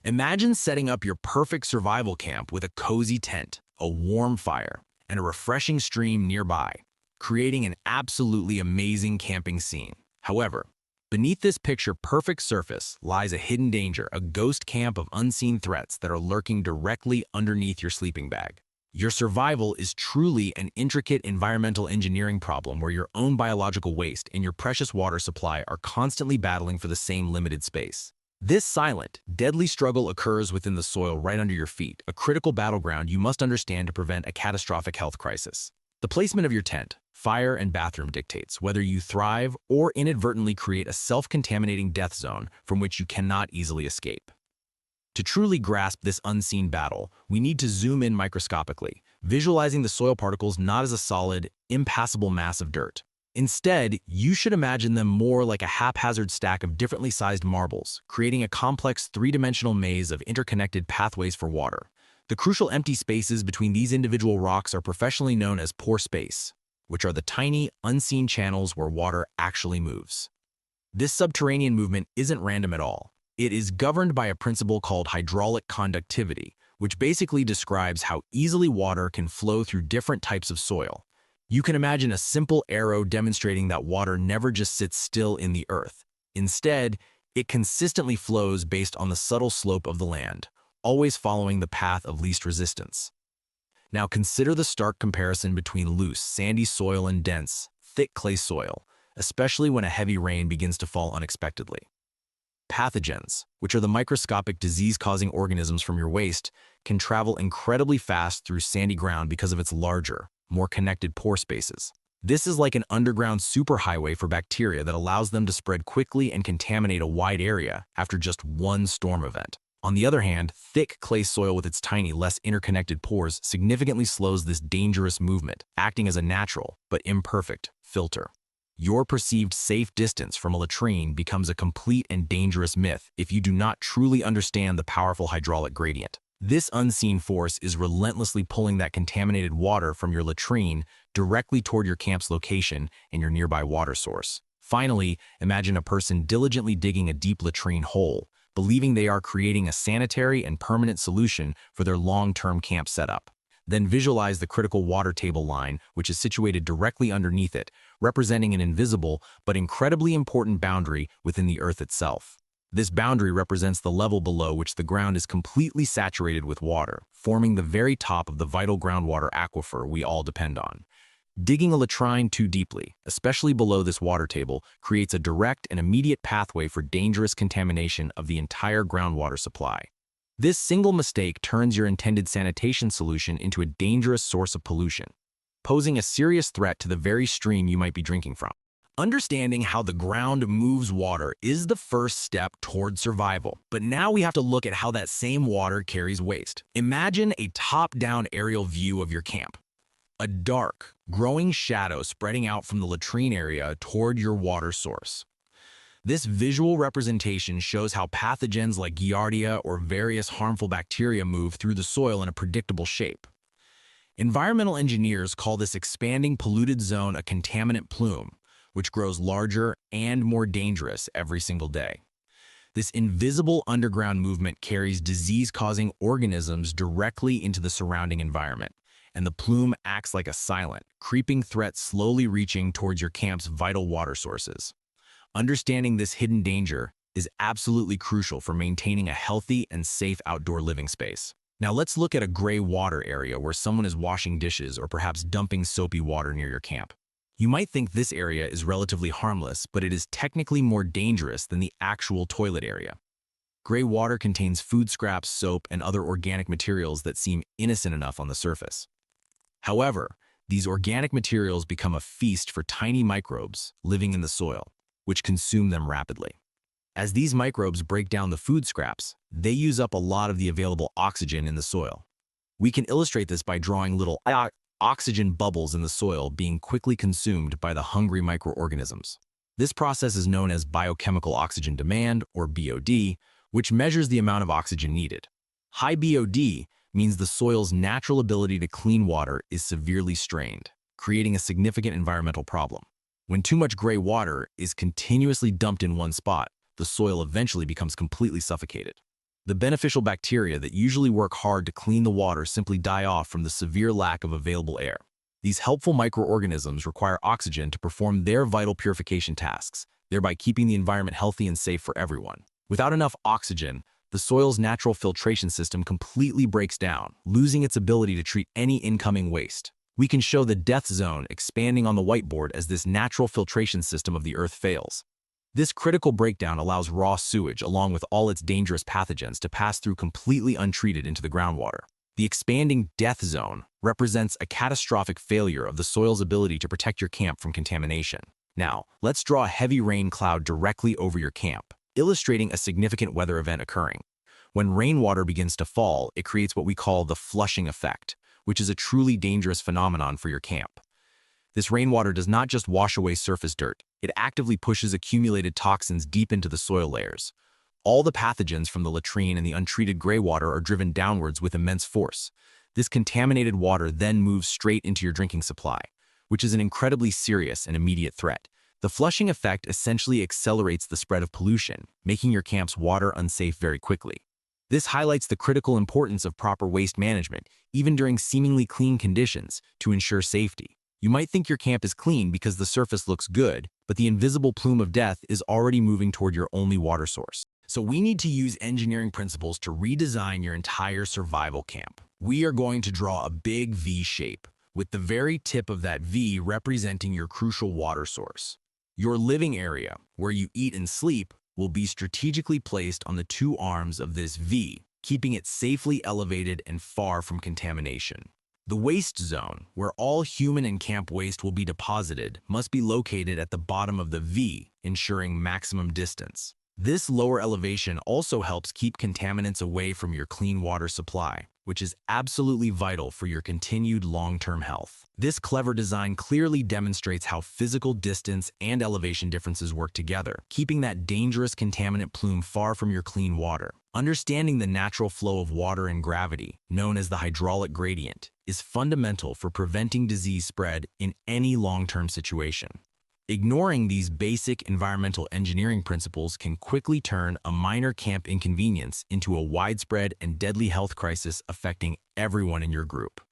Imagine setting up your perfect survival camp with a cozy tent, a warm fire, and a refreshing stream nearby, creating an absolutely amazing camping scene. However, beneath this picture-perfect surface lies a hidden danger, a ghost camp of unseen threats that are lurking directly underneath your sleeping bag. Your survival is truly an intricate environmental engineering problem where your own biological waste and your precious water supply are constantly battling for the same limited space. This silent, deadly struggle occurs within the soil right under your feet, a critical battleground you must understand to prevent a catastrophic health crisis. The placement of your tent, fire, and bathroom dictates whether you thrive or inadvertently create a self-contaminating death zone from which you cannot easily escape. To truly grasp this unseen battle, we need to zoom in microscopically, visualizing the soil particles not as a solid, impassable mass of dirt. Instead, you should imagine them more like a haphazard stack of differently sized marbles, creating a complex three-dimensional maze of interconnected pathways for water. The crucial empty spaces between these individual rocks are professionally known as pore space, which are the tiny, unseen channels where water actually moves. This subterranean movement isn't random at all. It is governed by a principle called hydraulic conductivity, which basically describes how easily water can flow through different types of soil. You can imagine a simple arrow demonstrating that water never just sits still in the earth. Instead, it consistently flows based on the subtle slope of the land, always following the path of least resistance. Now consider the stark comparison between loose, sandy soil and dense, thick clay soil, especially when a heavy rain begins to fall unexpectedly. Pathogens, which are the microscopic disease-causing organisms from your waste, can travel incredibly fast through sandy ground because of its larger, more connected pore spaces. This is like an underground superhighway for bacteria that allows them to spread quickly and contaminate a wide area after just one storm event. On the other hand, thick clay soil with its tiny, less interconnected pores significantly slows this dangerous movement, acting as a natural, but imperfect, filter. Your perceived safe distance from a latrine becomes a complete and dangerous myth if you do not truly understand the powerful hydraulic gradient. This unseen force is relentlessly pulling that contaminated water from your latrine directly toward your camp's location and your nearby water source. Finally, imagine a person diligently digging a deep latrine hole, believing they are creating a sanitary and permanent solution for their long-term camp setup. Then visualize the critical water table line, which is situated directly underneath it, representing an invisible but incredibly important boundary within the earth itself. This boundary represents the level below which the ground is completely saturated with water, forming the very top of the vital groundwater aquifer we all depend on. Digging a latrine too deeply, especially below this water table, creates a direct and immediate pathway for dangerous contamination of the entire groundwater supply. This single mistake turns your intended sanitation solution into a dangerous source of pollution, posing a serious threat to the very stream you might be drinking from. Understanding how the ground moves water is the first step toward survival, but now we have to look at how that same water carries waste. Imagine a top-down aerial view of your camp. A dark, growing shadow spreading out from the latrine area toward your water source. This visual representation shows how pathogens like Giardia or various harmful bacteria move through the soil in a predictable shape. Environmental engineers call this expanding polluted zone a contaminant plume, which grows larger and more dangerous every single day. This invisible underground movement carries disease-causing organisms directly into the surrounding environment, and the plume acts like a silent, creeping threat slowly reaching towards your camp's vital water sources. Understanding this hidden danger is absolutely crucial for maintaining a healthy and safe outdoor living space. Now let's look at a gray water area where someone is washing dishes or perhaps dumping soapy water near your camp. You might think this area is relatively harmless, but it is technically more dangerous than the actual toilet area. Gray water contains food scraps, soap, and other organic materials that seem innocent enough on the surface. However, these organic materials become a feast for tiny microbes living in the soil, which consume them rapidly. As these microbes break down the food scraps, they use up a lot of the available oxygen in the soil. We can illustrate this by drawing little oxygen bubbles in the soil being quickly consumed by the hungry microorganisms. This process is known as biochemical oxygen demand, or BOD, which measures the amount of oxygen needed. High BOD means the soil's natural ability to clean water is severely strained, creating a significant environmental problem. When too much gray water is continuously dumped in one spot, the soil eventually becomes completely suffocated. The beneficial bacteria that usually work hard to clean the water simply die off from the severe lack of available air. These helpful microorganisms require oxygen to perform their vital purification tasks, thereby keeping the environment healthy and safe for everyone. Without enough oxygen, the soil's natural filtration system completely breaks down, losing its ability to treat any incoming waste. We can show the death zone expanding on the whiteboard as this natural filtration system of the Earth fails. This critical breakdown allows raw sewage, along with all its dangerous pathogens, to pass through completely untreated into the groundwater. The expanding death zone represents a catastrophic failure of the soil's ability to protect your camp from contamination. Now, let's draw a heavy rain cloud directly over your camp, illustrating a significant weather event occurring. When rainwater begins to fall, it creates what we call the flushing effect, which is a truly dangerous phenomenon for your camp. This rainwater does not just wash away surface dirt, it actively pushes accumulated toxins deep into the soil layers. All the pathogens from the latrine and the untreated gray water are driven downwards with immense force. This contaminated water then moves straight into your drinking supply, which is an incredibly serious and immediate threat. The flushing effect essentially accelerates the spread of pollution, making your camp's water unsafe very quickly. This highlights the critical importance of proper waste management, even during seemingly clean conditions, to ensure safety. You might think your camp is clean because the surface looks good, but the invisible plume of death is already moving toward your only water source. So we need to use engineering principles to redesign your entire survival camp. We are going to draw a big V shape, with the very tip of that V representing your crucial water source. Your living area, where you eat and sleep, will be strategically placed on the two arms of this V, keeping it safely elevated and far from contamination. The waste zone, where all human and camp waste will be deposited, must be located at the bottom of the V, ensuring maximum distance. This lower elevation also helps keep contaminants away from your clean water supply, which is absolutely vital for your continued long-term health. This clever design clearly demonstrates how physical distance and elevation differences work together, keeping that dangerous contaminant plume far from your clean water. Understanding the natural flow of water and gravity, known as the hydraulic gradient, is fundamental for preventing disease spread in any long-term situation. Ignoring these basic environmental engineering principles can quickly turn a minor camp inconvenience into a widespread and deadly health crisis affecting everyone in your group.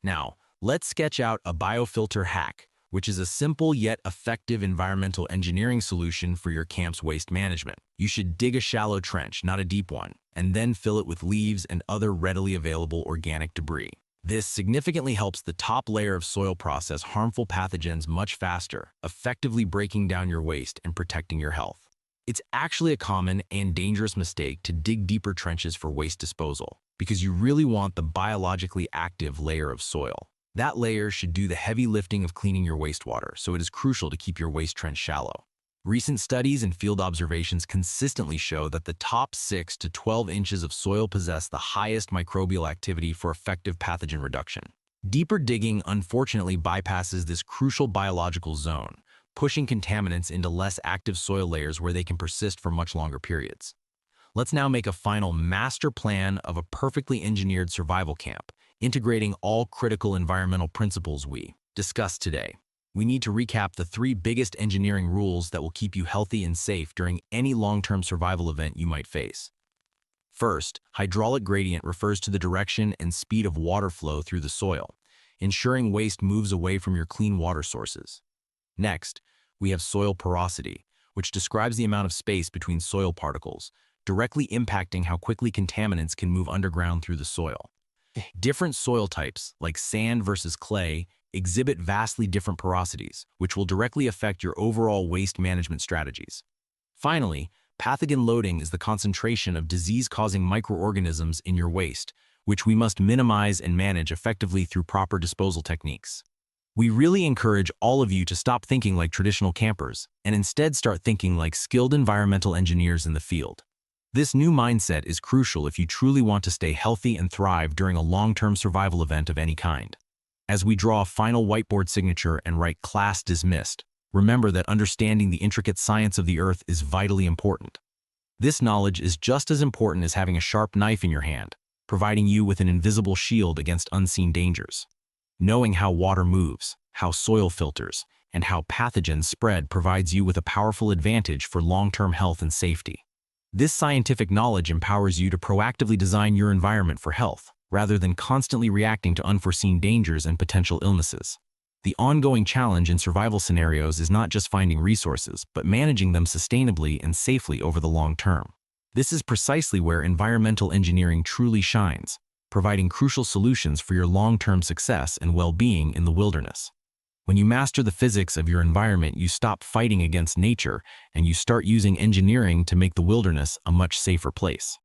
Now, let's sketch out a biofilter hack, which is a simple yet effective environmental engineering solution for your camp's waste management. You should dig a shallow trench, not a deep one, and then fill it with leaves and other readily available organic debris. This significantly helps the top layer of soil process harmful pathogens much faster, effectively breaking down your waste and protecting your health. It's actually a common and dangerous mistake to dig deeper trenches for waste disposal, because you really want the biologically active layer of soil. That layer should do the heavy lifting of cleaning your wastewater, so it is crucial to keep your waste trench shallow. Recent studies and field observations consistently show that the top 6 to 12 inches of soil possess the highest microbial activity for effective pathogen reduction. Deeper digging unfortunately bypasses this crucial biological zone, pushing contaminants into less active soil layers where they can persist for much longer periods. Let's now make a final master plan of a perfectly engineered survival camp, integrating all critical environmental principles we discussed today. We need to recap the 3 biggest engineering rules that will keep you healthy and safe during any long-term survival event you might face. First, hydraulic gradient refers to the direction and speed of water flow through the soil, ensuring waste moves away from your clean water sources. Next, we have soil porosity, which describes the amount of space between soil particles, directly impacting how quickly contaminants can move underground through the soil. Different soil types, like sand versus clay, exhibit vastly different porosities, which will directly affect your overall waste management strategies. Finally, pathogen loading is the concentration of disease-causing microorganisms in your waste, which we must minimize and manage effectively through proper disposal techniques. We really encourage all of you to stop thinking like traditional campers and instead start thinking like skilled environmental engineers in the field. This new mindset is crucial if you truly want to stay healthy and thrive during a long-term survival event of any kind. As we draw a final whiteboard signature and write "Class Dismissed," remember that understanding the intricate science of the Earth is vitally important. This knowledge is just as important as having a sharp knife in your hand, providing you with an invisible shield against unseen dangers. Knowing how water moves, how soil filters, and how pathogens spread provides you with a powerful advantage for long-term health and safety. This scientific knowledge empowers you to proactively design your environment for health, rather than constantly reacting to unforeseen dangers and potential illnesses. The ongoing challenge in survival scenarios is not just finding resources, but managing them sustainably and safely over the long term. This is precisely where environmental engineering truly shines, providing crucial solutions for your long-term success and well-being in the wilderness. When you master the physics of your environment, you stop fighting against nature and you start using engineering to make the wilderness a much safer place.